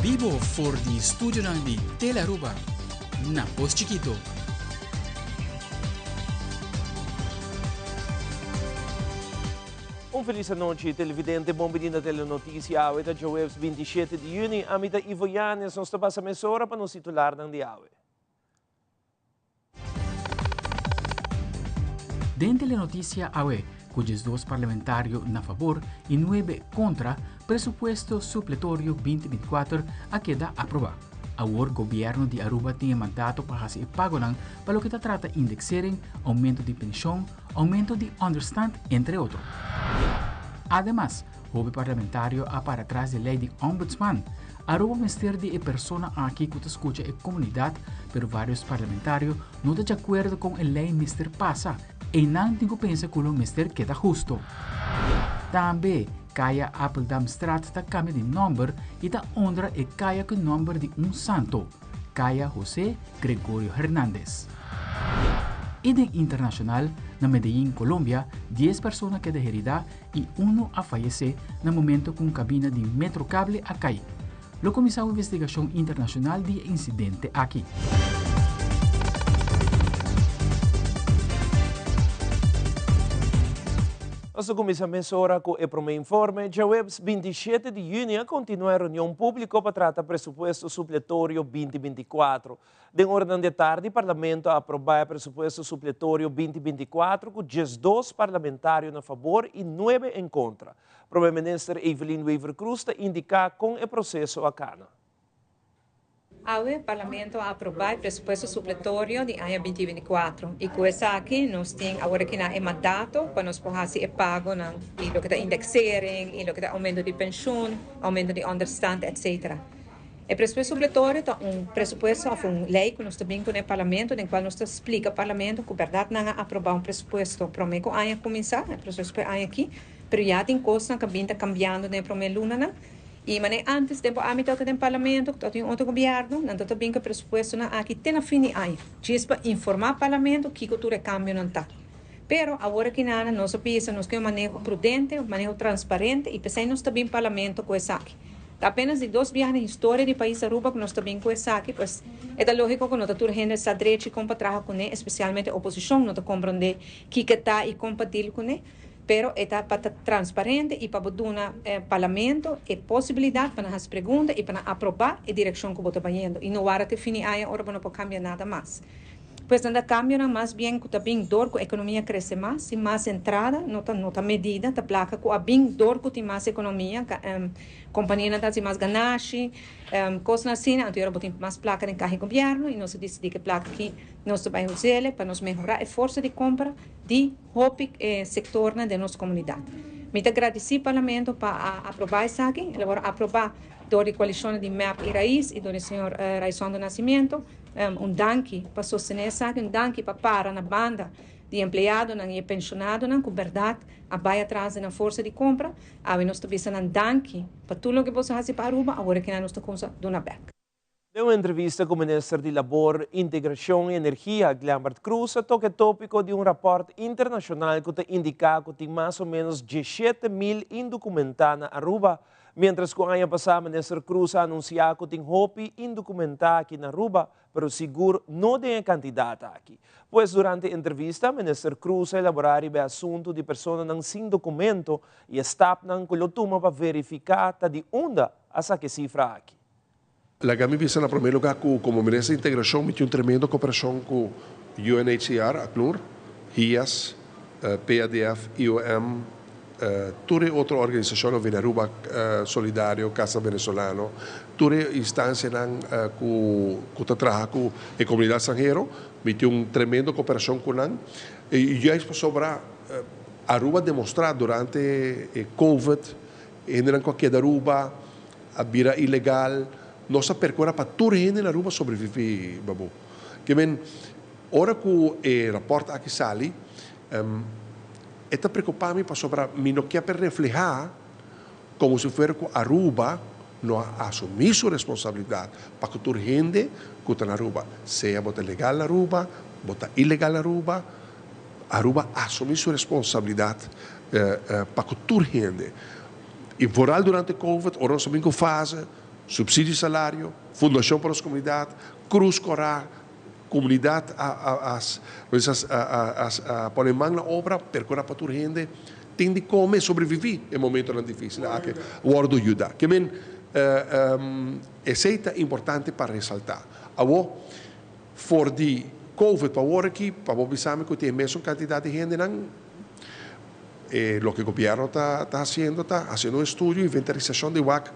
vivo voor die studio di Telaruba, na Post Chiquito. Feliz noite, televidente. Bem-vindo à Telenotícia Aue, da Joeves 27 de junho. A mim da Ivo Yanes, nós estamos a mesora para nos titular da Aue. Dentro da Telenotícia Aue, cujos dois parlamentários na favor e 9 contra presupuesto supletório 2024 a queda aprovado. O governo de Aruba tem mandato para fazer pago para o que trata de indexering, aumento de pensão, aumento de understand, entre outros. Además, o parlamentário para trás da lei de ombudsman. Aruba ministério de persona aqui que escuta a comunidade, pero vários parlamentários não estão de acordo com a lei Mr. Passa e não pensa que o ministério queda justo. Também, kaya Apple Dam Strat ta cambia de número e ta honra e kaya que número de santo, kaya José Gregorio Hernández. E de internacional, na Medellín, Colômbia, 10 pessoas quedaram heridas e 1 a falecer no momento com cabina de Metrocable a cair. O comissário de investigação internacional de incidente aqui. Nós começamos agora com o primeiro informe. Dia 27 de junho continua a reunião pública para tratar presupuesto supletório 2024. De ordem de tarde, o Parlamento aprova o presupuesto supletório 2024 com 12 parlamentários a favor e 9 em contra. O primeiro-ministro Evelyn Weaver Cruz indica com o processo a cana. O Parlamento aprovou o presupuesto supletório de ano 2024 e com essa aqui nós temos agora que é mandato para nós fazer o pago e o que é indexering, e o que é aumento de pensão, aumento de understand, etc. O presupuesto supletório é presupuesto, uma lei que nós também com o Parlamento, em qual nós explica ao Parlamento que a verdade não é aprovar presupuesto para o ano a começar, o presupuesto ano aqui, mas já tem coisas que estão cambiando no primeiro ano. E antes tempo a mitad do parlamento, que tem outro governo, não está bem que o presupuesto aqui tem a fim de ano. Para informar o parlamento que cultura cambio não está. Pero agora que nada, nós pensamos que é um manejo prudente, um manejo transparente e pensamos também no parlamento com isso aqui. Apenas de 2 viagens de história do país Aruba que nós também com isso aqui, pois é lógico que nós toda gente está direito com trabalhar com ele, especialmente a oposição, nós compreender que está e compatível com ele. Pero está para transparente e para dar parlamento a possibilidade para as perguntas e para aprovar a direção que está indo. E não há até fim agora não pode cambiar nada mais. Pois não cambia mais bem que está bem dor que a economia cresce mais e mais entrada, não está medida, está placa que a bem dor que tem mais economia, companhia não está mais ganagem, coisas assim, então tem mais placa em carro governo e nós decidimos que placa aqui nós vamos usar para nos melhorar a força de compra de hobby setor de nossa comunidade. Me agradeço ao Parlamento para aprovar isso aqui, agora aprovar da coalição de MEP e Raiz e do senhor Raison do Nascimento, danke para sostener isso aqui, danke para na banda de empregado e pensionado, com verdade, a vai atrás na força de compra, nós estamos danke para tudo o que você faz para Aruba, agora que nós estamos dando a back. De uma entrevista com o ministro de Labor, Integração e Energia, Glambert Cruz, toca o tópico de um reporte internacional que indica que tem mais ou menos 17.000 indocumentados na Aruba, mientras que o ano passado o ministro Cruz anunciou que tem roupa indocumentada aqui na Aruba, mas seguro não tem candidato aqui. Pois durante a entrevista, o ministro Cruz elaborar o assunto de pessoas sem documento e está com o toma para verificar de onde essa cifra aqui. La GAMI visa na primeiro lugar como ministro de integração me tinha tremenda cooperação com UNHCR, ACNUR, HIAS, PADF, IOM, toda outra organização na Aruba Solidário, Casa Venezolano, toda instância que trabalha com a comunidade estrangeira, me tinha tremenda cooperação com eles. E já sobre Aruba demonstrar durante a Covid, em qualquer Aruba, a vira ilegal, nossa percorra para toda a gente na Aruba sobreviver, babu. Que bem, ora que o rapporto aqui sali, está preocupado para sobre mim não quer reflejar como se fosse que Aruba não assumir sua responsabilidade para que toda a gente que está na Aruba, seja bota legal na Aruba, bota ilegal na Aruba, Aruba assumir sua responsabilidade para que toda a gente. E voral durante a Covid, ora nós sabemos que fase subsídio salário, fundação para as comunidades, Cruz Corá, comunidade a poner mão na obra, percorrer para toda gente, tem de como sobreviver em momentos difíceis, o ordem ajuda. Que men, é importante para ressaltar. Agora, for the COVID, para agora aqui, para você que tem a mesma quantidade de gente, lo que o governo está fazendo um estudo, inventarização de WAC,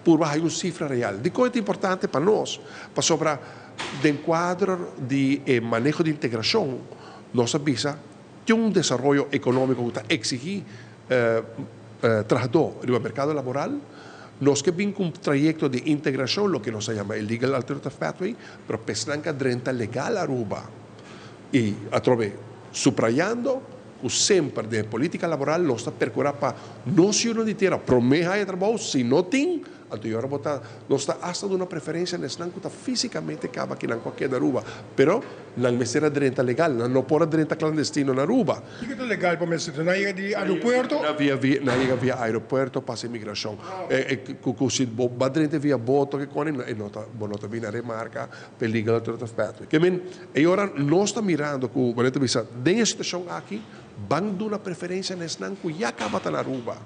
por baixo uma cifra real. De coisa importante para nós, para sobre o quadro de manejo de integração, nós avisa que desenvolvimento econômico que está exigir trabalhador no mercado laboral, nós que vimos um trajeto de integração, o que nós chamamos de Legal Alternative Pathway, pero pesnanca drenta legal Aruba. E, através, subrayando, que sempre de política laboral, nós está percorrendo para nós não ter promessa de trabalho, se não tem, nós está hasta uma preferência nesse não que fisicamente acaba aqui na qualquer Aruba, pero não me será drenta legal, não pode drenta clandestino na Aruba. O que é legal para mestre? Não chega de aeroporto? Não chega via aeroporto para a imigração. Se vai drenta via boto que quando não está vindo a remarca para legal alternative pathway. Que men, e agora nós está mirando que bonito bisa, dentro da situação aqui, vão dar uma preferência nesse não que já acaba na Aruba.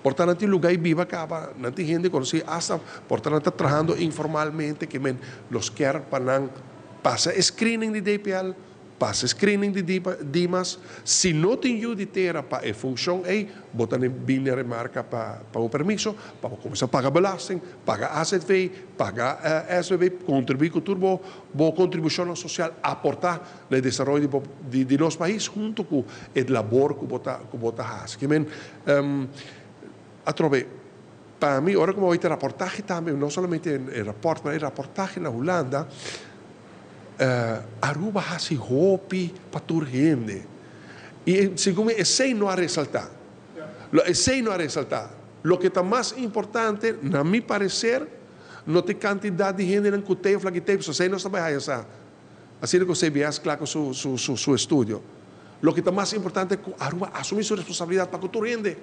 Portanto, nanti lugar viva acaba, nanti gente conhece hasta, portanto, está trabalhando informalmente, que men, los quer para passa screening de DPL, passa screening de DIMAS, se não tem de terra para a função, botam em bem remarca para o permisso, para começar a pagar belasting, pagar AZV, pagar SVB, contribuir com turbo, boa contribuição social, aportar no desenvolvimento de nosso país, junto com o labor que bota faz. Que men, através, para mim, agora como eu tenho reportagem também, não somente o rapport, mas reportagem na Holanda, Aruba has hopi para toda gente. E segundo esse não a ressaltar. Esse não a ressaltar. O que está mais importante, na meu parecer, não tem quantidade de gente que tem o flagueteio, você não está bem essa. Assim que você vê, claro, com seu estudo. O que está mais importante é que Aruba assumir sua responsabilidade para toda gente.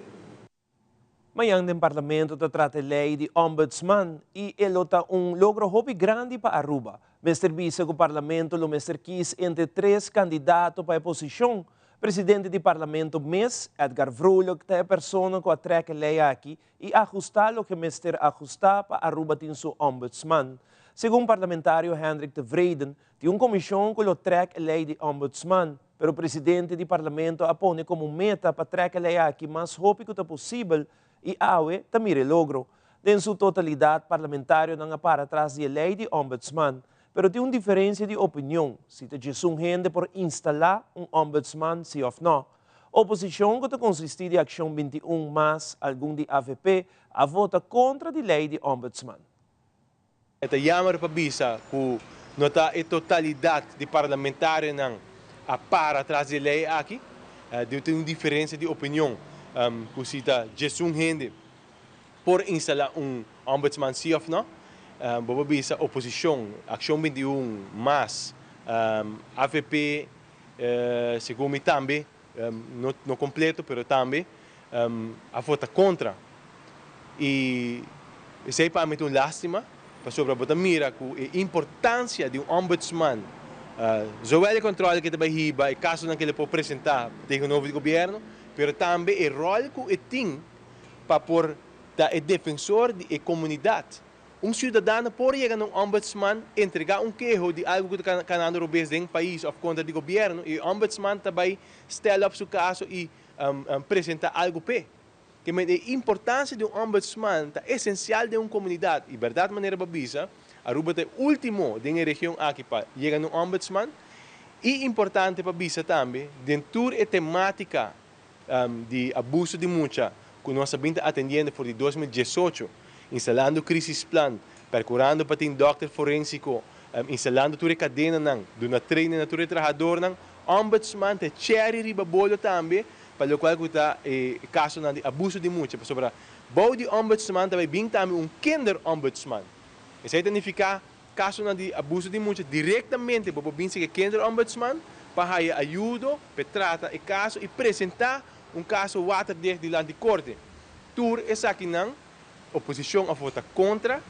Amanhã no Parlamento trata a lei de ombudsman e ele está logro hobby grande para Aruba. Mr. Bisa que o Parlamento lo Mr. quis entre 3 candidatos para a posição. Presidente do Parlamento MES, Edgar Vrulho, que é a pessoa que atraca a lei aqui e ajustar o que Mr. ajustar para Aruba tem seu ombudsman. Segundo o parlamentário Hendrik de Vreden, tem uma comissão que lo traca a lei de ombudsman, pero o presidente do Parlamento apone como meta para tracar a lei aqui mais rápido que possível e AUE também logro. Em sua totalidade, parlamentário não para atrás da lei de ombudsman, pero tem uma diferença de opinião, se te diz gente por instalar ombudsman, sim ou não. Oposição que consiste de Ação 21 mais algum de AVP a vota contra a lei de ombudsman. É jammer para Bisa que não está a totalidade de parlamentários não a para atrás da lei aqui, tem uma diferença de opinião. Kusita Jesus gente por instalar ombudsman sim ou não, bobo bisa oposição, Ação 21 mais AVP, segundo me também, não completo, pero também a vota contra. E isso é para mim uma lástima, para sobre a mira com a importância de ombudsman, zowel o controle que também riba, e caso não que ele pode apresentar tegen o novo governo, pero também o rol que ele tem para por o defensor da comunidade. Cidadão pode chegar a ombudsman, entregar queijo de algo que está canando robês em país ou contra o governo, e o ombudsman também stela up seu caso e apresenta algo pé. Que a importância de ombudsman é essencial de uma comunidade. E verdade maneira babisa, Aruba é o último da região aqui para chegar a ombudsman. E importante para Bisa também, dentro da temática de abuso de mucha que nós estamos atendendo por 2018, instalando crisis plan, procurando para ter doctor forensico, instalando toda a cadena, dando treino na todo trabalhador, ombudsman te cherry riba bolo também, para o qual está caso de abuso de mucha, sobre o de ombudsman também bem também kinder ombudsman. Isso significa caso de abuso de mucha diretamente para o que kinder ombudsman para ajuda, para tratar o caso e apresentar caso waterdicht diante de corte. Tur é aqui não, oposição a votar contra,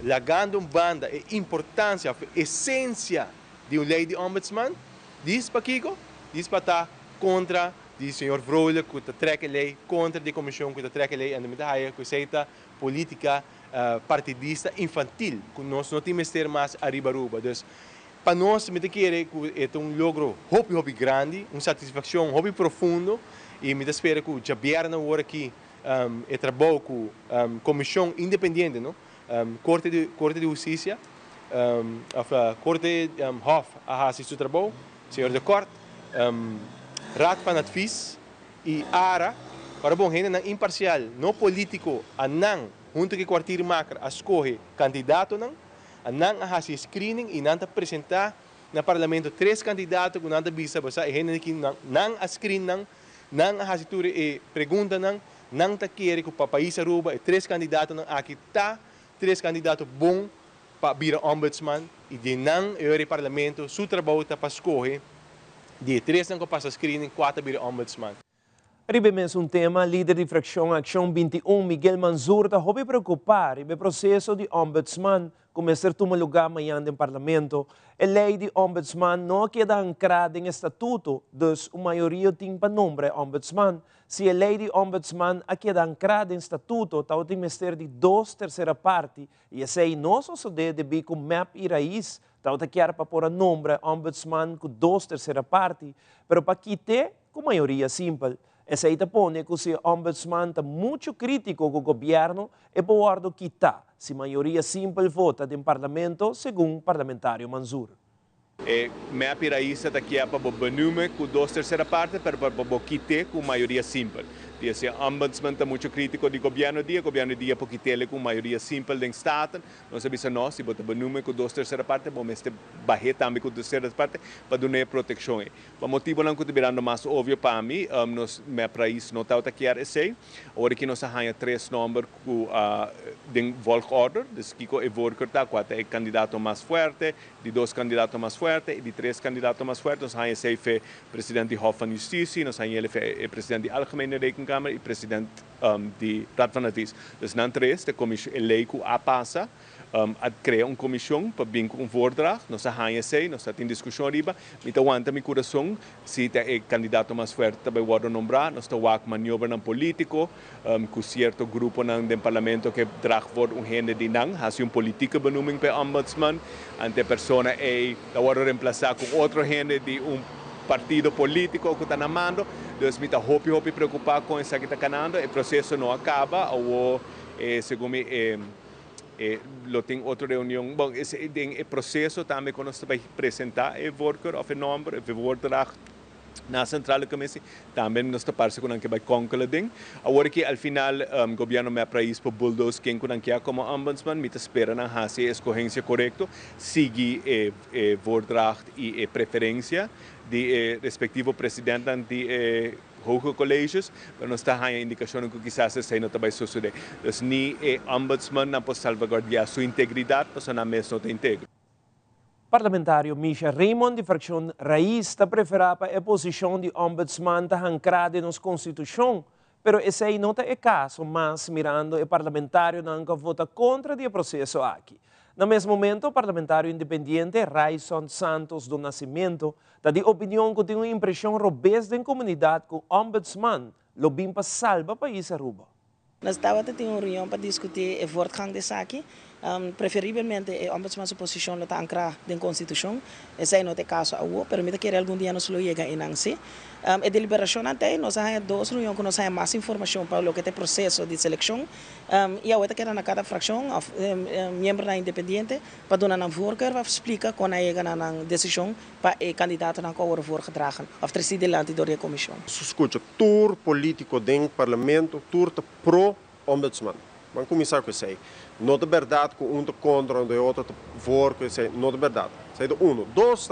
largando banda a importância, a essência de uma lei de ombudsman, diz para Kiko, diz para estar contra o senhor Vrolijk, que está treca lei, contra a comissão que está treca lei, e não que aceita política partidista infantil, que nós não temos ter mais arriba-ruba. Então, para nós, me querer que é um logro hobby grande, uma satisfação hobby profundo, e me espera que o governo agora aqui trabalha com comissão independente, não? Corte de Justiça, Corte Hof, a seu trabalho, senhor de Corte, Raad van Advies e ARA, para bom gente imparcial, não político, a não, junto com o quartier macro, a escolher candidato não, a não a fazer screening e não apresentar no parlamento 3 candidatos que não visa, e gente que não a screen não a fazer e pergunta não está querendo que o país Aruba e 3 candidatos não aqui está 3 candidatos bons para vir ombudsman e de não o parlamento seu trabalho está para escolher de 3 não passa screening 4 vir ombudsman. Ribemos tema, líder de fração Ação 21, Miguel Manzur, está hobby preocupar e o processo de ombudsman começar a tomar lugar amanhã no parlamento. A lei de ombudsman não queda ancrada em estatuto, dus a maioria tem para nome ombudsman. Se a lei de ombudsman queda ancrada em estatuto, está tem que de 2/3 parte, e esse não só deve com map e raiz, está quer para pôr a nome ombudsman com 2/3 parte, mas para quitar com maioria simples. Essa aí põe que o ombudsman está muito crítico com o governo e pode quitar se a maioria simples vota no parlamento, segundo o parlamentário Manzur. Minha piraíça daqui é para o número com 2/3 parte, para quitar com maioria simples. O ombudsman está muito crítico do governo dia para quitar com maioria simples do Estado. Nós sabemos se botar o número com 2/3 parte, vamos barrer também com 2/3 parte para dar proteção. O motivo não que virando mais óbvio para mim, meu país não está aqui esse. Agora que nós temos 3 números de volgorde, que o Evorker está com o candidato mais forte, de 2 candidatos mais fortes e de 3 candidatos mais fortes. Nós temos o presidente do Hof van Justitie, nós temos o presidente da Algemene Rekenkamer e presidente de Raad van Advies. Dus na 3, de comissão eleito a passa, a criar uma comissão para vir com voordracht. Nós temos em discussão riba, mas aguanta meu coração, se o candidato mais forte também pode nombrar, nós temos uma maniobra político, com certo grupo no parlamento que traz voor um gente de não, faz política benoeming para ombudsman, ante a pessoa pode reemplazar com outro gente de partido político que está na mando, então me está hopi preocupado com isso que está canando, o processo não acaba, ou segundo lo tem outra reunião, bom, esse processo também quando nós vai apresentar o worker of a number, o voordracht na central da comissão, também nós está participando com que vai concluir. Agora que ao final o governo me país para bulldoze quem que como ombudsman, me espera na fazer a escolha correta, seguir o voordracht e a preferência de respectivo presidente de hoge colégios, mas nós temos a indicação que quizás isso não vai suceder. Então, nem o ombudsman não pode salvaguardar sua integridade, mas não mesmo não íntegro. Parlamentário Misha Raymond, de fração Raiz, está preferida para a posição de ombudsman está ancrada na Constituição, mas esse aí não é o caso, mas mirando o parlamentário não vota contra o processo aqui. No mesmo momento, o parlamentário independente Raison Santos do Nascimento está de opinião que tem uma impressão robesta em comunidade com o ombudsman, lo bem para salvar o país Aruba. Nós estávamos tendo uma reunião para discutir o voortgang desse aqui. Preferivelmente, o ombudsman sua posição está ancrada na Constituição. Esse não é o caso agora, mas eu quero algum dia nós lo chega em Nancy. A deliberação até nós temos 2 reuniões que nós temos mais informação para o que é o processo de seleção. E a outra que na cada fração, membro independente, para dar uma voorkeur, vai explicar quando chega na decisão para o candidato na qual voorgedragen, of ter delante door a comissão. Escuta, tour político dentro do parlamento, tour pro-ombudsman. Man começar com isso aí. Não é verdade que um está contra, o outro está for, não é verdade. Isso é um. 2,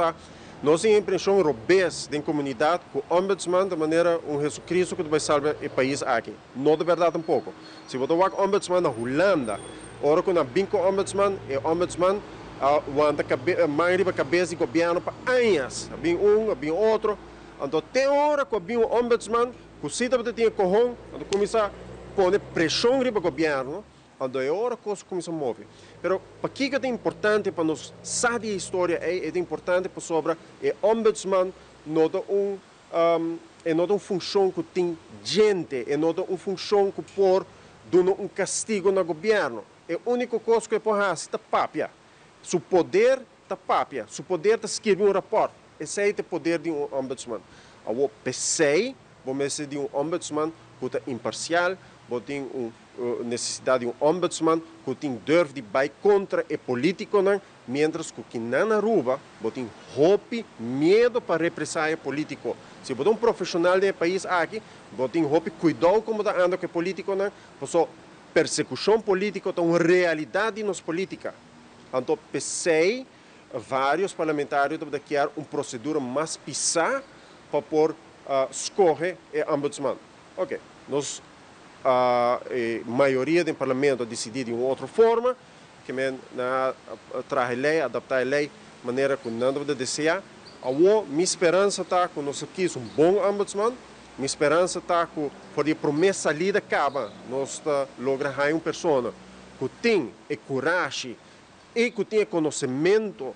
nós temos a impressão robesta da comunidade que o ombudsman, de maneira Jesus Cristo que vai salvar o país aqui. Não é verdade um pouco. Se você vai ombudsman na Holanda, ora que na binco ombudsman, o ombudsman aguanta a cabeça do governo para anos. Bem bem outro. Então, tem hora que o ombudsman, que o cidadão tem corrão, quando começar a pôr pressão sobre o governo, ando é hora coisa começa a mover. Pero para que é importante para nós saber a história é importante para sobre o ombudsman não é uma função que tem gente, é uma função que por dar castigo no governo. É a única coisa que pode fazer é papia. Seu poder é papia, seu poder é escrever rapport. Esse é o poder de ombudsman. Eu pensei, vamos dizer, de ombudsman que é imparcial, que tem necessidade de ombudsman que tem durf de vai contra o político, mientras que na Aruba, que tem roupa, medo para represália político. Se você é um profissional do país aqui, você tem roupa, cuidado como está andando com o político, porque persecução política é uma realidade nas políticas. Então, pensei, vários parlamentares devem criar uma procedura mais pisar para escolher o ombudsman. Ok, nós a maioria do parlamento decidiu de uma outra forma, que trazer lei, adaptar a lei, de maneira que não deve desejar. Minha esperança está que nós aqui um bom ombudsman, minha esperança está que por a promessa lida acaba, nós logramos uma pessoa que tem a coragem e que tem conhecimento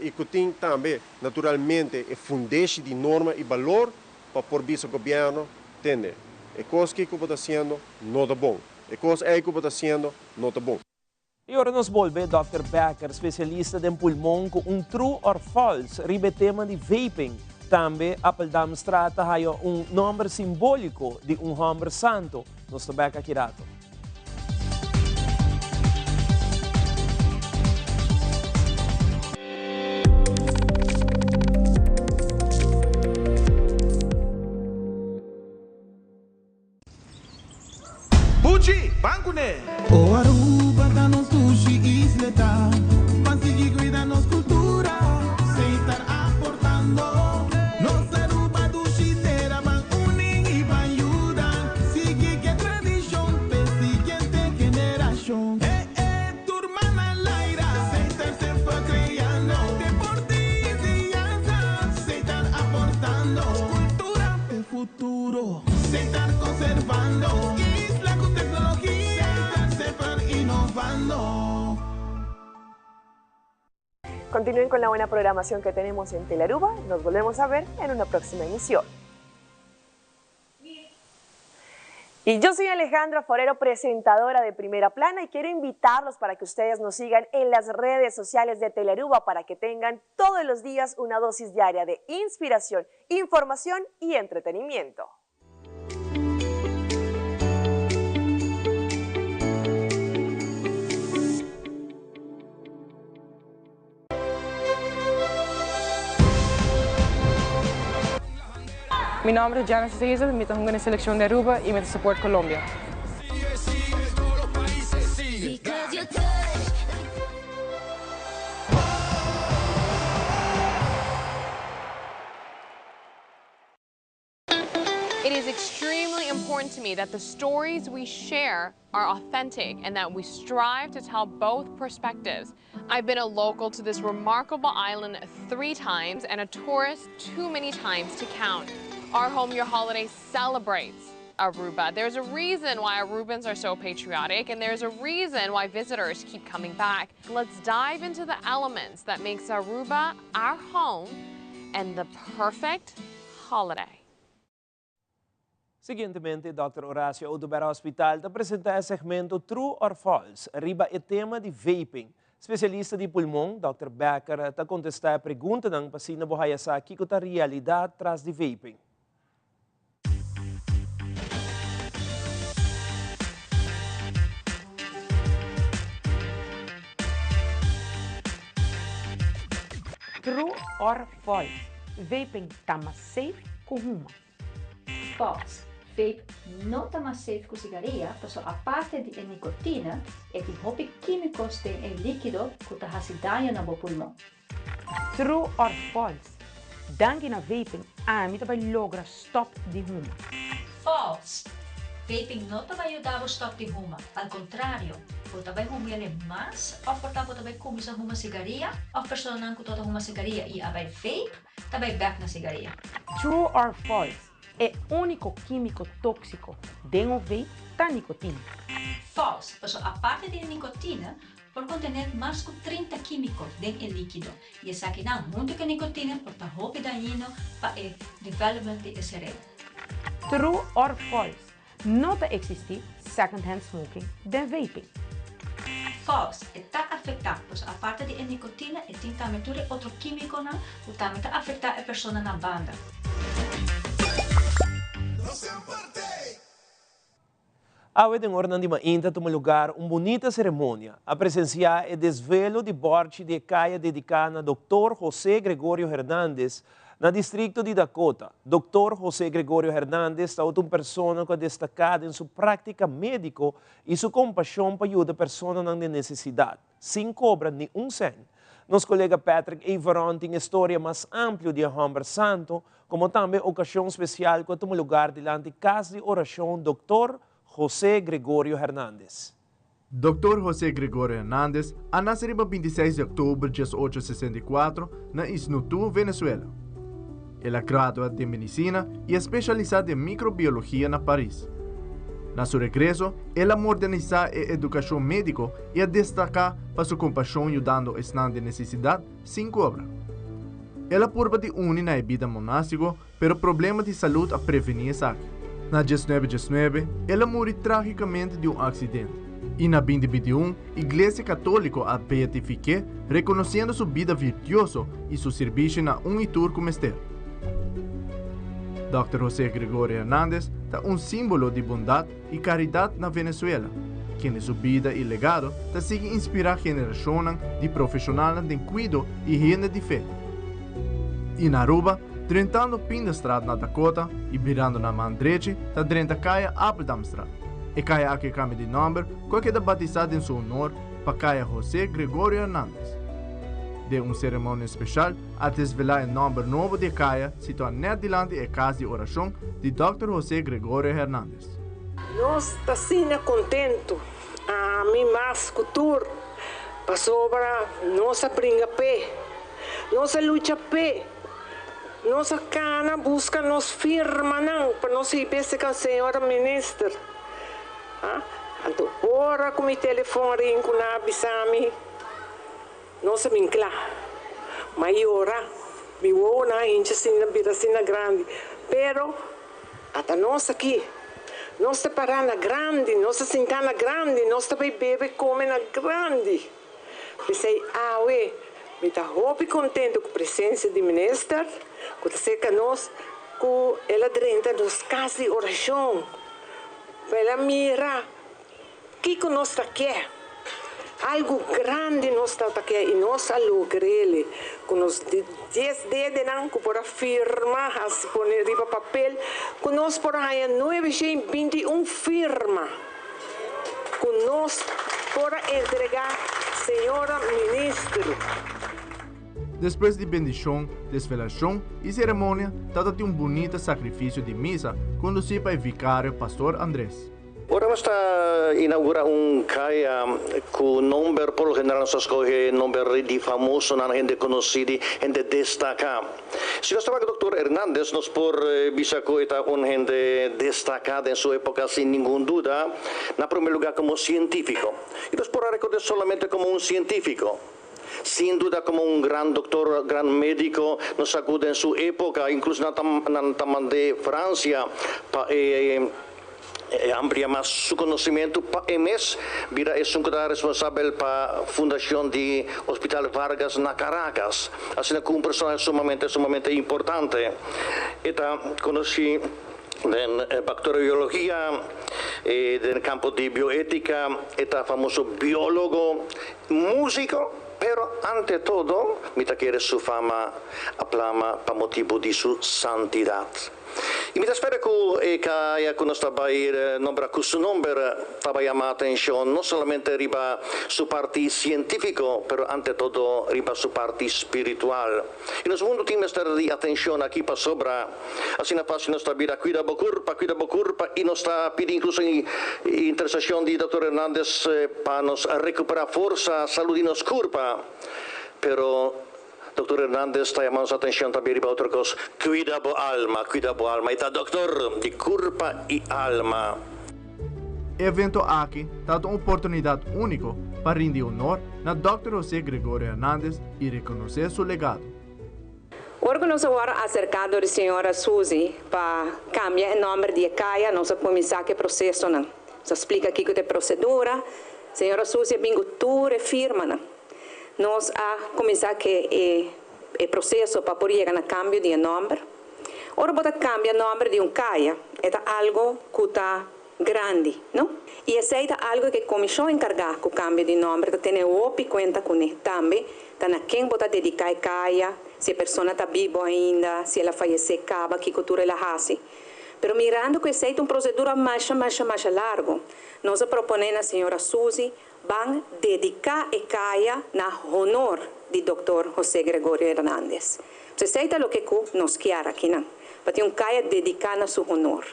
e que tem também, naturalmente, a fundamento de norma e valor para por o governo entender. É coisa que está fazendo não está bom. É coisa que está fazendo não está bom. E agora nos volve Dr. Becker, especialista em pulmão, com true or false ribe tema de vaping. Também apeldamos trata de nome simbólico de homem santo. Nos Becker Kirato. Buji, banco né? O Aruba da nos sushi isleta, consegui cuidar nos cultura, sem estar aportando. Nos Aruba do Chitera van uning e van ayuda, sigue que tradição, pe siguiente generação. Turma na laira, sem estar sempre criando, deportes e dança, sem estar aportando. Cultura de futuro, sem estar conservando. Continúen con la buena programación que tenemos en Telearuba. Nos volvemos a ver en una próxima emisión. Y yo soy Alejandra Forero, presentadora de Primera Plana, y quiero invitarlos para que ustedes nos sigan en las redes sociales de Telearuba para que tengan todos los días una dosis diaria de inspiración, información y entretenimiento. Mi nombre es Jana César, me tengo en la selección de Aruba y me support Colombia. It is extremely important to me that the stories we share are authentic and that we strive to tell both perspectives. I've been a local to this remarkable island 3 times and a tourist too many times to count. Our Home Your Holiday celebrates Aruba. There's a reason why Arubans are so patriotic, and there's a reason why visitors keep coming back. Let's dive into the elements that makes Aruba our home and the perfect holiday. Seguintemente, Dr. Horacio Odubera Hospital te apresenta o segmento True or False, riba o tema de vaping. Especialista de pulmão, Dr. Becker, te contesta a pergunta ng pasina buhaya sa kiko ta realidade tras de vaping. True or false? Vaping tá mais safe com uma? False. Vape não está mais safe com cigarrilha, porque a parte de nicotina é de hobby químicos de líquido que está fazendo dano no pulmão. True or false? Danke na vaping, a mim também logra stop de uma. False. Vaping não vai ajudar a stop de uma. Ao contrário, você vai comer mais, ou você também começar uma cigarrilha, ou a pessoa não está uma cigarrilha e a vai vape, também back na cigarrilha. True or false? É o único químico tóxico de um vape da nicotina. False. falso, pues aparte de nicotina, por contener más de 30 químicos en el líquido. Y es aquí mucha nicotina por muy dañino para el development del cerebro. True or false? No te existe second-hand smoking de vaping. False, está afectado, pues aparte de nicotina, también tiene otro químico que también afecta a la persona en la banda. Awe den ornan de mainta toma lugar bonita cerimônia. A presenciar o desvelo de morte de caia dedicada a Dr. José Gregorio Hernández, na distrito de Dakota. Dr. José Gregorio Hernández é uma pessoa que é destacada em sua prática médica e sua compaixão para ajudar pessoas em necessidade, sem cobrar nenhum cent. Nosso colega Patrick Averon tem história mais ampla de Humber Santo, como também ocasião especial que toma lugar diante da casa de oração Dr. José Gregorio Hernández. Dr. José Gregorio Hernández nasceu em 26 de outubro de 1864 na Isnutu, Venezuela. Ele é graduado de medicina e especializado em microbiologia na Paris. Na seu regresso, ele modernizou a educação médica e destacou para sua compaixão ajudando a estão de necessidade sem cobra. Ele purba de unir na vida monástica, pero problema de saúde a prevenir saque. Na 1919, ele morreu tragicamente de acidente. E na 2021, a Igreja Católica a beatificou, reconhecendo sua vida virtuosa e seu serviço na unitur como ester. Dr. José Gregorio Hernández é símbolo de bondade e caridade na Venezuela, que em sua vida e legado sigue inspirar gerações de profissionais de cuidado e higiene de fé. E na Aruba, drentando Pindastrad na Dakota e virando na mão direita, drenta Caia Appeldamstrad. E Caia aqui cambia de nome, que é batizado em seu honor para Caia José Gregorio Hernández. De cerimônia especial a desvelar o nome novo de Caia, situado net diante da casa de oração de Dr. José Gregorio Hernández. Nós estamos contentos, a mim mais cultura, para sobra nossa brinca pé, nossa luta pé. Nossa cana busca nos firma não para nós ir com a senhora ministra. Então, ora com o telefone com a bisami, nossa vincla, maiora, me vou na gente assim na biracina grande, pero até nós aqui, nós te parar na grande, nós sentar na grande, nós também bebe come na grande. Pensei, ué, me está muito contente com a presença do ministro. Que seca nós, que ela drenta nos casas de oração, para ela mirar o que nós está aqui, algo grande nós está aqui e nós logramos, com os 10 dedos não, que por firma, assim pôr riba papel, que nós por aí 921 firma, que nós por entregar, senhora ministro. Depois de bendição, desvelação e cerimônia, trata-se de bonito sacrifício de missa conduzido pelo vicário pastor Andrés. Ora está inaugura caia com nome por general nós escolhe nome de famoso na gente conhecida, gente destacada. Se nós estamos com o Dr. Hernández, nós por bisaco está gente destacada em sua época sem nenhuma dúvida, na primeiro lugar como científico. E nós por recordar solamente como científico. Sin duda como gran doctor, gran médico, nos acude en su época, incluso en taman de Francia, para ampliar más su conocimiento. Para MS, mira, es un responsable para la fundación de Hospital Vargas na Caracas. Así que una persona sumamente importante. Esta conocí en bacteriología, en el campo de bioética, este famoso biólogo, músico. Pero ante todo, mita quiere su fama aplama para motivo de su santidad. Y mita espera que ya cuando estaba ahí nombra con su nombre, estaba llamando atención no solamente riba su parte científico, pero ante todo riba su parte espiritual. Y nos mundo tiene estar de atención aquí para sobra. Así na fácil nuestra vida, cuida bocurpa, y nos está pidiendo incluso intercesión de Dr. Hernández para nos recuperar fuerza, salud y nos curpa. Pero Dr. Hernández está llamando a atención también para otra cosa. Cuida bo alma. Y está doctor de curpa y alma. evento aqui dá uma oportunidade única para rendir honor na Dr. José Gregorio Hernández e reconhecer seu legado. Hoje nós agora acercado a senhora Suzy para cambiar o nome de CAIA, nós vamos começar o processo. Nós explica aqui que é a procedura. Senhora Suzy é bem tudo firma. Nós a começar que o processo para poder chegar no cambio de nome. Ora bota cambia o nome de CAIA, é algo que está grande, não? E esse é algo que a comissão encarregada com o cambio de nome, que tem opi conta com ele também, tá na quem bota dedicar a CAIA, se a pessoa está viva ainda, se ela falecer, acaba, que cultura ela hace. Pero mirando que essa é uma procedura mais larga, nós proponemos a senhora Suzy van dedicar a CAIA na honor de Dr. José Gregorio Hernández. Então, isso é o que nos quer aqui, não? Para ter CAIA dedicado a seu honor.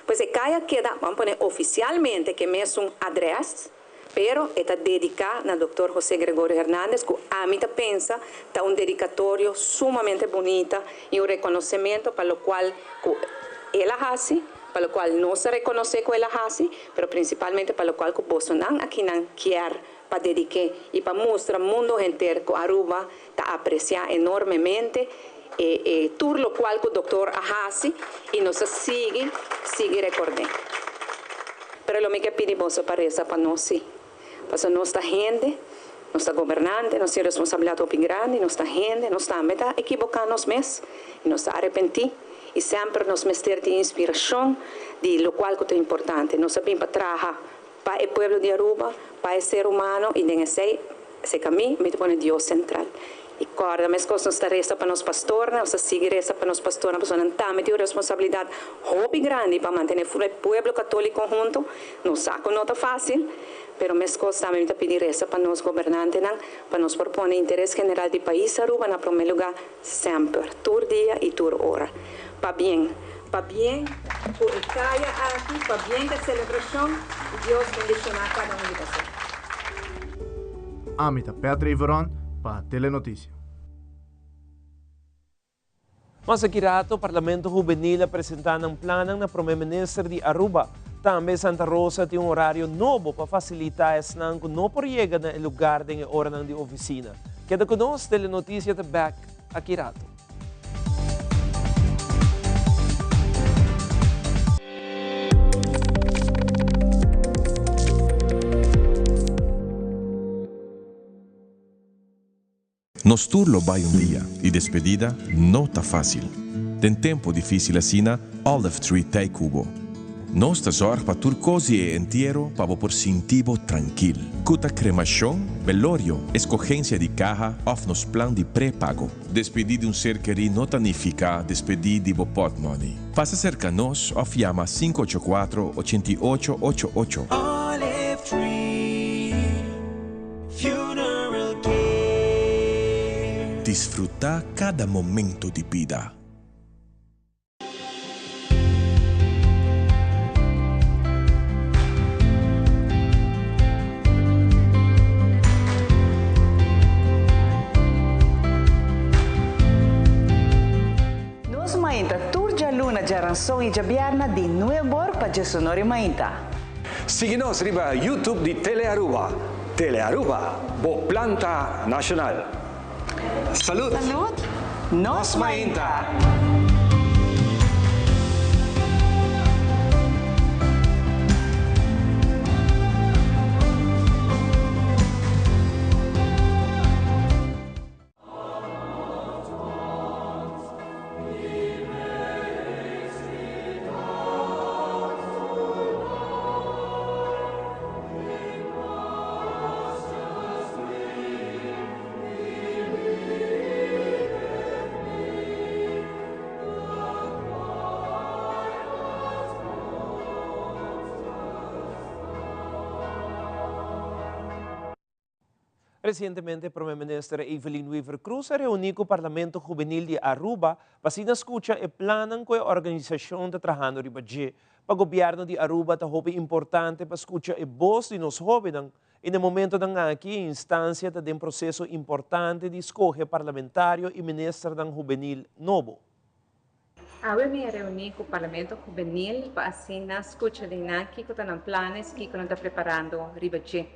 Pois a CAIA queda, vamos poner oficialmente, que é um adresse, pero está dedicada a Dr. José Gregorio Hernández, que a mim pensa está um dedicatório sumamente bonito e um reconhecimento para o qual ela hace, para o qual nós reconhecemos que ela hace, mas principalmente para o qual o Bolsonaro aqui não quer para dedicar e para mostrar ao mundo inteiro que Aruba está apreciando enormemente tudo o qual o doutor hace e nós sigue recordando. Mas o que pedimos para isso para nós, sim. Para nossa gente, nossa governante, nossa responsabilidade muito grande, nossa gente, nós também está equivocando mesmos, e nós está arrepentir. E sempre nos mestre de inspiração de lo qual que é importante. Nós sabemos para trabalhar para o povo de Aruba, para o ser humano, e nesse caminho, me põe Deus central. E corda, mas coisas nos resta para nós pastores, nós seguiremos para nós pastores, nós também temos responsabilidade muito grande para manter o povo católico junto. Não saco nota fácil, mas mais coisas também pedir essa para nós governantes, para nós propor o interesse general do país Aruba, na primeiro lugar, sempre, todo dia e toda hora. Para bem, por CAIA aqui, para bem da celebração, e Deus bendicionar cada um de vocês. Amita Petra Iveron, para Telenotícia. Mas aqui rato, o Parlamento Juvenil apresentando um plano na Primeiro-Ministro de Aruba. Também Santa Rosa tem um horário novo para facilitar esse nanco não por chegar no lugar de hora de oficina. Queda conosco, Telenotícia de Back, aqui rato. Nos turlo vai dia e despedida não tá fácil. Tem tempo difícil assim, Olive Tree Tay Cubo. Nós tá zorg para tur cosi e inteiro para por sentivo tranquilo. Cuta cremação, velório, escogência de caja, of nos plan de pré-pago. Despedir de ser querido não significa despedir de pot money. Faça cerca nos, of llama 584-8888. Olive Tree Funeral Care. Desfrutar cada momento de vida. Nos mainta turja luna jaranson e jabiarna di nuevor pa Jesonori mainta. Siga-nos riba YouTube di Telearuba. Telearuba, bo planta nacional. Salud! Salud! Nos mainta! Recientemente, el primer ministro Evelyn Weaver Cruz se reunió con el Parlamento Juvenil de Aruba para escuchar el plan que la organización está trabajando para el gobierno de Aruba. Es importante para escuchar la voz de los jóvenes en el momento de aquí, instancia de un proceso importante de escoger parlamentario y ministro juvenil nuevo. Ahora me reuní com o Parlamento Juvenil para assim na escuta de naqui que estão planos que estão preparando ribaji.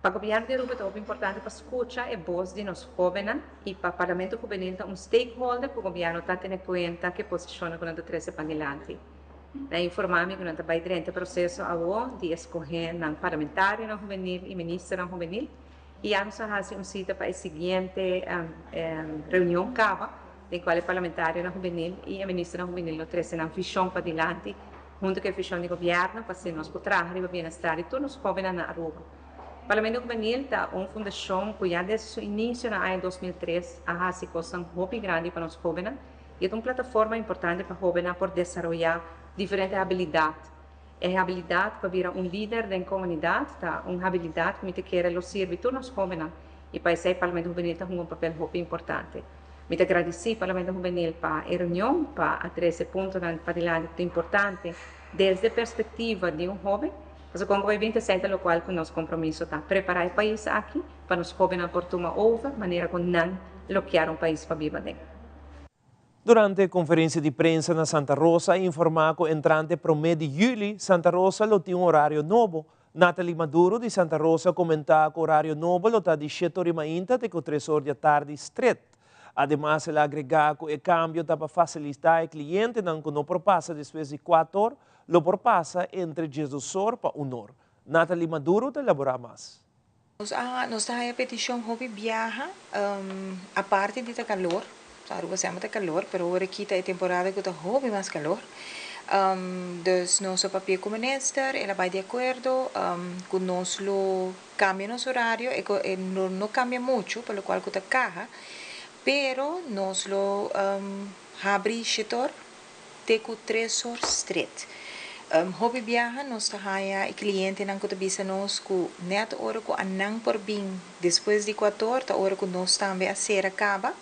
Para o governo de Aruba é importante para escutar a voz de nós jovens e para o Parlamento Juvenil é stakeholder para o governo estar tendo em conta que posiciona quando está trazendo para adiante. Informar-me que está vai durante o processo de escolher um parlamentário na juvenil e ministro na juvenil e vamos fazer cita para a seguinte reunião cava em qual o parlamentário na juvenil e a ministra na juvenil lo trazem uma visão para adiante junto com a visão do governo para ser nós por trás do bem-estar de todos os jovens na Aruba. O Parlamento Juvenil é uma fundação que já desde o início na ano 2003 a se coisa muito grande para os jovens e é uma plataforma importante para os jovens por desenvolver diferentes habilidades. É a habilidade para virar líder da comunidade, uma habilidade que me quer servir todos os jovens e para isso o Parlamento Juvenil tem um papel muito importante. Me agradecer ao Parlamento Juvenil para a reunião, para trazer pontos para adiante importante desde a perspectiva de jovem, mas com o 27 lo qual que nosso compromisso está preparar o país aqui para os jovens por tomar over, maneira que não bloquear país para viver dentro. Durante a conferência de prensa na Santa Rosa, informar que o entrante pro mês de julho, Santa Rosa lo tem um horário novo. Nathalie Maduro de Santa Rosa comentar que o horário novo lo está de 7h30 até 3h da tarde straight. Además, ele agrega que o cambio está para facilitar o cliente não que não propassa depois de 4 horas, lo propassa entre 2 horas para 1 hora. Nathalie Maduro te elabora mais. Nós temos a petição hobby viaja, a parte de calor, Aruba se chama de calor, mas agora aqui está a temporada que está hobby mais calor. Dus nosso papel como minister, ela vai de acordo com nosso cambio nosso horário, e não cambia muito, pelo qual está caja. Pero nos lo abri setor teco 3 horas straight. Hobby viaja nos tahaya e cliente nang kutabisa nos ku net hora ku anang por bing depois de 4 horas ta hora ku nos também a ser acaba.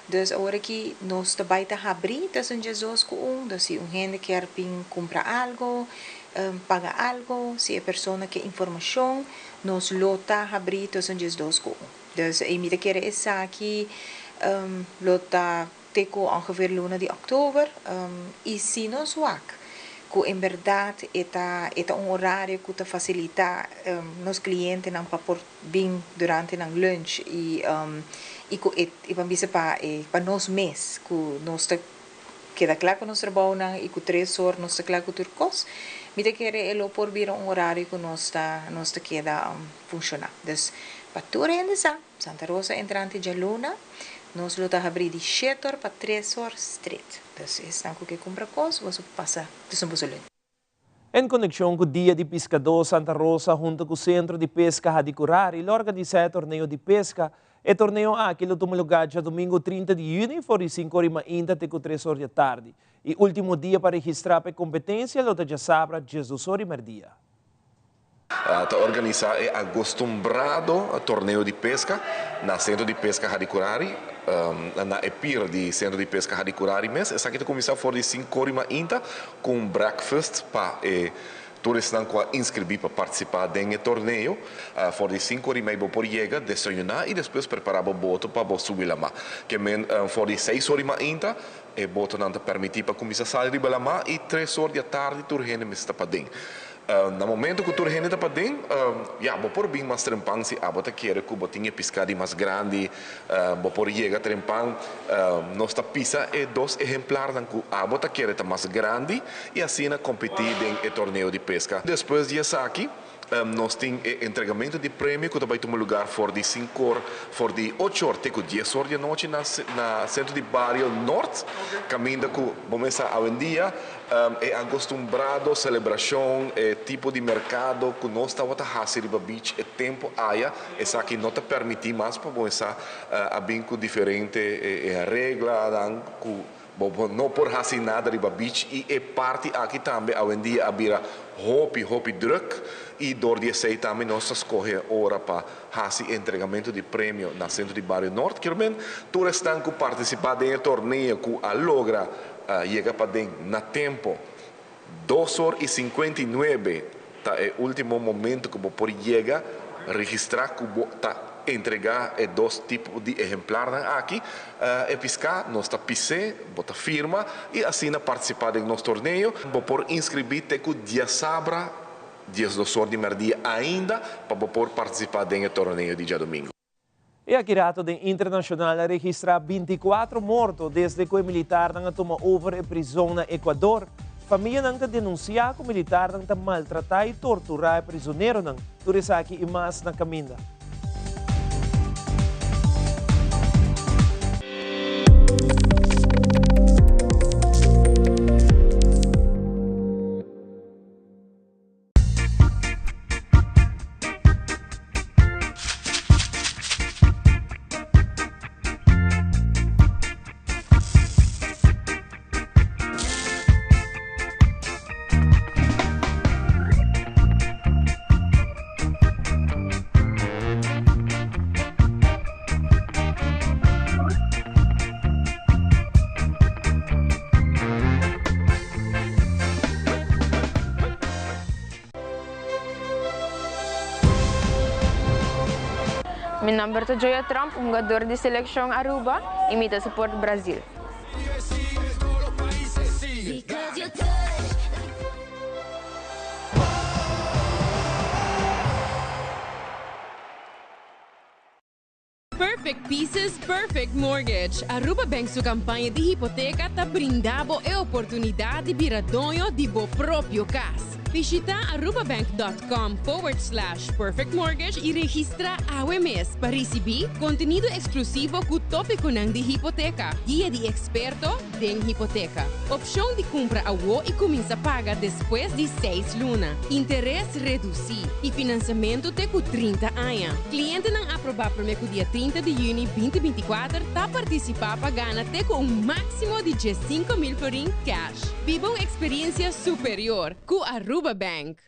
Dus a hora que nos também ta abri tas un Jesus ku dus se gente quer ping comprar algo, paga algo, se a persona que informação nos lota abri tas un Jesus ku. Dus e me quer essa aqui lota teco ongeveer luna de oktober e se nos wak que em verdade é um horário que facilita nos clientes não para por bem durante o lunch e vamos dizer para nós mês que nós queda claro que nós trabalhamos e que 3 horas nós claro que turcos me te quer elo por vir horário que nós queda funcionar. Dus para tudo ainda Santa Rosa entrante de luna nós lo abrir de 7 horas para 3 horas straight. Dus estão com que compra coisas, você passa de São Paulo. Em conexão com o Dia de Pescador Santa Rosa, junto com o Centro de Pesca Hadicurari, ele organiza o torneio de pesca. O torneio aqui toma lugar já domingo 30 de junho, por 5h30 até 3 horas da tarde. E último dia para registrar a competência, ele já sabe, 18 horas e meia. Está organizado e acostumbrado a torneio de pesca na Centro de Pesca Hadicurari, na EPIR de Centro de Pesca Hadicurari mesmo. Essa aqui começa por 5h30 com breakfast para todos que inscrever para participar do torneio. For 5h30 por chegar, desayunar e depois preparar o boto para subir lá. Que for 6h30 o boto não te permite para começar a sair lá e 3 horas da tarde tu rende está para dentro. No momento que tu rende para dentro, vou por bem mais trempang se a bota quer que botinha pescada mais grande, vou por chega trempang, nossa pisa é 2 exemplares que a bota quer tá mais grande e assim na competir em torneio de pesca. Depois de aqui nós temos entregamento de prêmio que vai tomar lugar for de 5 horas, for de 8 horas, até 10 horas da noite na centro de Barrio Norte, caminho que começa a dia. É acostumbrado a celebração, tipo de mercado que nós estamos a fazer no beach, é tempo aia, essa aqui não te permite mais para começar a vinco diferente, regra, não por fazer nada no beach e é parte aqui também a dia a vira hopi druk e door die sei também nós escolher hora para fazer entregamento de prêmio na centro de Barrio Norte, que realmente todos estão que participar do torneio que a logra chega para dentro na tempo 2h59 tá é o último momento que vou por chegar registrar que tá entregar dos tipos de ejemplares aquí, piscar, nuestra pisé, bota firma y así participar de nuestro torneo, por inscribirte con 10 sabra, 10 de merdia ainda, para poder participar del torneo de dia domingo. E aqui rato de internacional registra 24 mortos desde que o militar não toma over a prisão na Equador. Família não denuncia que o militar não maltratar e torturar prisioneiro não. Tudo isso aqui e mais na caminha. Meu nome é Joia Trump, jogador de seleção Aruba e me suporte Brasil. Perfect Pieces, Perfect Mortgage. Aruba Bank sua campanha de hipoteca está brindando a oportunidade de virar dono de seu próprio casa. Visita arubabank.com/perfect mortgage e registra AWMS para receber conteúdo exclusivo com tópico de hipoteca, guia de experto de hipoteca, opção de compra a WO e começa a pagar depois de 6 lunas, interesse reduzido e financiamento até com 30 anos. Cliente não aprovar para o dia 30 de junho 2024 está participar para ganhar até com máximo de 5.000 florin cash. Viva uma experiência superior com Aruba Bank.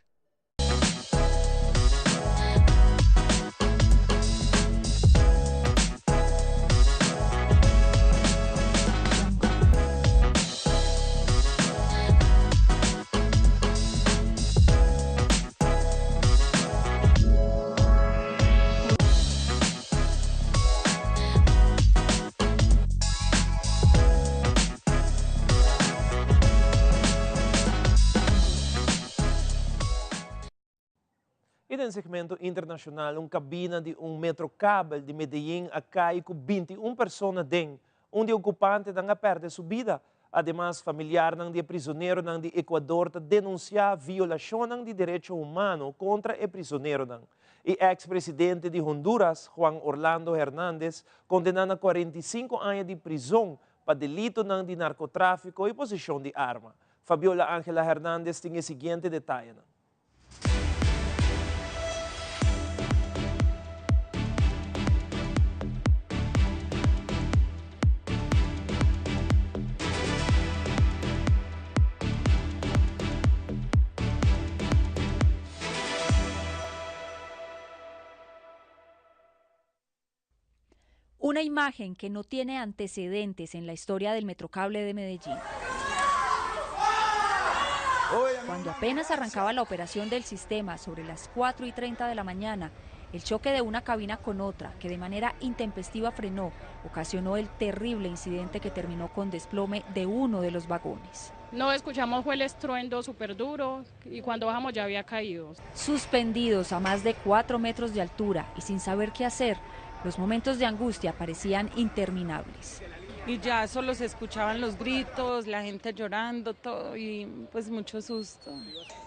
E no segmento internacional, cabina de metrocable de Medellín cai com 21 pessoas dentro, onde o ocupante não perde sua vida. Ademais, familiar de prisioneiro de Equador denuncia violação de direitos humanos contra o prisioneiro. E ex-presidente de Honduras, Juan Orlando Hernández, condenado a 45 anos de prisão para delito de narcotráfico e possessão de arma. Fabiola Ángela Hernández tem o seguinte detalhe. Una imagen que no tiene antecedentes en la historia del Metrocable de Medellín. Cuando apenas arrancaba la operación del sistema sobre las 4:30 de la mañana, el choque de una cabina con otra, que de manera intempestiva frenó, ocasionó el terrible incidente que terminó con desplome de uno de los vagones. No escuchamos, fue el estruendo súper duro y cuando bajamos ya había caído. Suspendidos a más de 4 metros de altura y sin saber qué hacer, los momentos de angustia parecían interminables. Y ya solo se escuchaban los gritos, la gente llorando, todo, y pues mucho susto.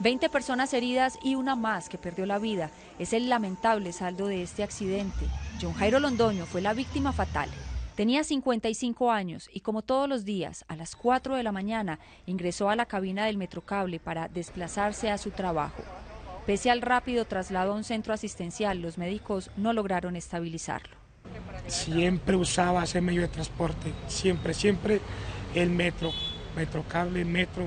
20 personas heridas y una más que perdió la vida. Es el lamentable saldo de este accidente. John Jairo Londoño fue la víctima fatal. Tenía 55 años y como todos los días, a las 4 de la mañana, ingresó a la cabina del Metrocable para desplazarse a su trabajo. Pese al rápido traslado a un centro asistencial, los médicos no lograron estabilizarlo. Siempre usaba ese medio de transporte, siempre el Metrocable, metro,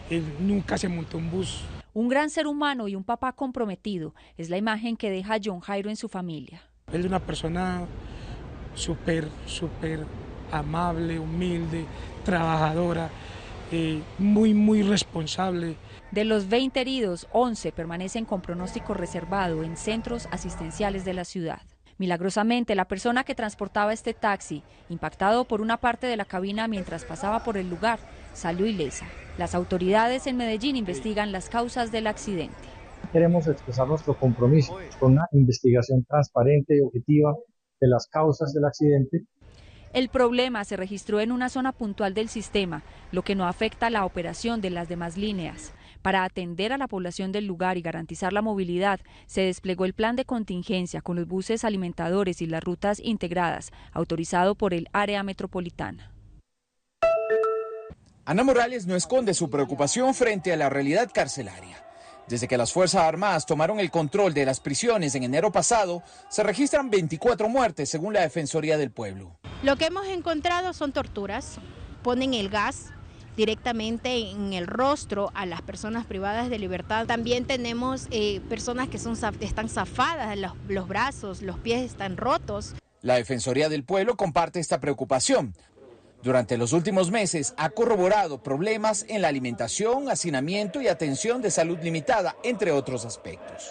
él nunca se montó un bus. Un gran ser humano y un papá comprometido es la imagen que deja John Jairo en su familia. Él es una persona súper amable, humilde, trabajadora, muy responsable. De los 20 heridos, 11 permanecen con pronóstico reservado en centros asistenciales de la ciudad. Milagrosamente, la persona que transportaba este taxi, impactado por una parte de la cabina mientras pasaba por el lugar, salió ilesa. Las autoridades en Medellín investigan las causas del accidente. Queremos expresar nuestro compromiso con una investigación transparente y objetiva de las causas del accidente. El problema se registró en una zona puntual del sistema, lo que no afecta la operación de las demás líneas. Para atender a la población del lugar y garantizar la movilidad, se desplegó el plan de contingencia con los buses alimentadores y las rutas integradas, autorizado por el área metropolitana. Ana Morales no esconde su preocupación frente a la realidad carcelaria. Desde que las Fuerzas Armadas tomaron el control de las prisiones en enero pasado, se registran 24 muertes según la Defensoría del Pueblo. Lo que hemos encontrado son torturas, ponen el gas directamente en el rostro a las personas privadas de libertad. También tenemos personas que están zafadas, los brazos, los pies están rotos. La Defensoría del Pueblo comparte esta preocupación. Durante los últimos meses ha corroborado problemas en la alimentación, hacinamiento y atención de salud limitada, entre otros aspectos.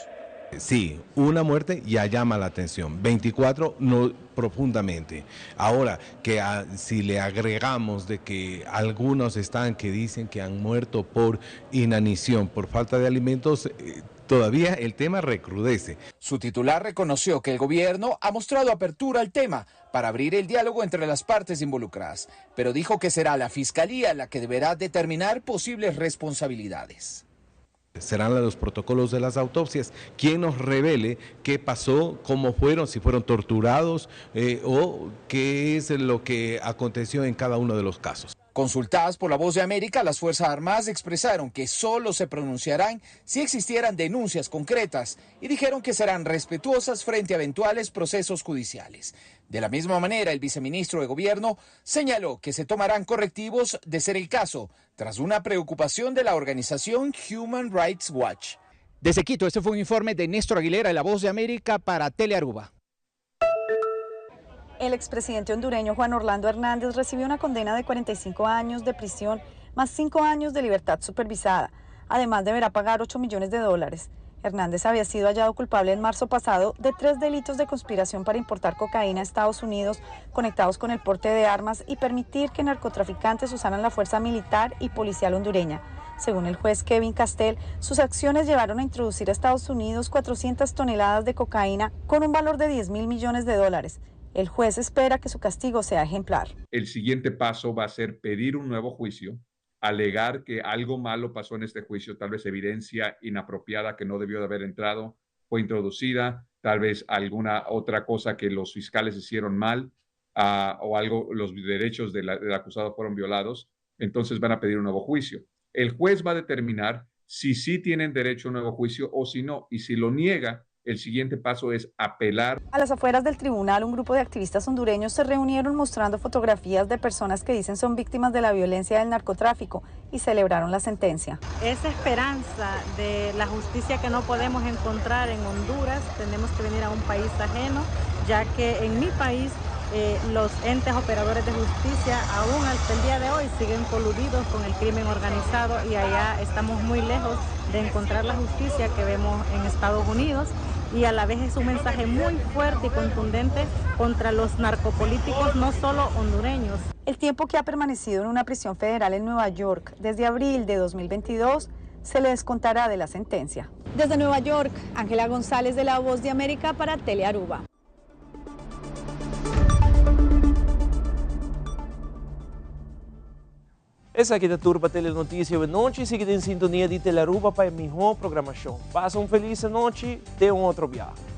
Sí, una muerte ya llama la atención, 24 no profundamente. Ahora, si le agregamos de que algunos están que dicen que han muerto por inanición, por falta de alimentos, todavía el tema recrudece. Su titular reconoció que el gobierno ha mostrado apertura al tema para abrir el diálogo entre las partes involucradas, pero dijo que será la Fiscalía la que deberá determinar posibles responsabilidades. Serán los protocolos de las autopsias quien nos revele qué pasó, cómo fueron, si fueron torturados o qué es lo que aconteció en cada uno de los casos. Consultadas por La Voz de América, las Fuerzas Armadas expresaron que solo se pronunciarán si existieran denuncias concretas y dijeron que serán respetuosas frente a eventuales procesos judiciales. De la misma manera, el viceministro de Gobierno señaló que se tomarán correctivos de ser el caso, tras una preocupación de la organización Human Rights Watch. Desde Quito, este fue un informe de Néstor Aguilera de La Voz de América para Telearuba. El expresidente hondureño Juan Orlando Hernández recibió una condena de 45 años de prisión más 5 años de libertad supervisada. Además, deberá pagar $8 millones. Hernández había sido hallado culpable en marzo pasado de 3 delitos de conspiración para importar cocaína a Estados Unidos, conectados con el porte de armas y permitir que narcotraficantes usaran la fuerza militar y policial hondureña. Según el juez Kevin Castell, sus acciones llevaron a introducir a Estados Unidos 400 toneladas de cocaína con un valor de $10.000 millones. El juez espera que su castigo sea ejemplar. El siguiente paso va a ser pedir un nuevo juicio, alegar que algo malo pasó en este juicio, tal vez evidencia inapropiada que no debió de haber entrado, fue introducida, tal vez alguna otra cosa que los fiscales hicieron mal o algo, los derechos del acusado fueron violados, entonces van a pedir un nuevo juicio. El juez va a determinar si sí tienen derecho a un nuevo juicio o si no, y si lo niega, el siguiente paso es apelar. A las afueras del tribunal, un grupo de activistas hondureños se reunieron mostrando fotografías de personas que dicen son víctimas de la violencia del narcotráfico y celebraron la sentencia. Esa esperanza de la justicia que no podemos encontrar en Honduras, tenemos que venir a un país ajeno, ya que en mi país los entes operadores de justicia aún hasta el día de hoy siguen coludidos con el crimen organizado y allá estamos muy lejos de encontrar la justicia que vemos en Estados Unidos. Y a la vez es un mensaje muy fuerte y contundente contra los narcopolíticos, no solo hondureños. El tiempo que ha permanecido en una prisión federal en Nueva York desde abril de 2022 se le descontará de la sentencia. Desde Nueva York, Ángela González de La Voz de América para Telearuba. Essa aqui da Turba Telenotícia de noite, seguida em sintonia de Telearuba para a melhor programação. Passa uma feliz noite, até um outro viagem.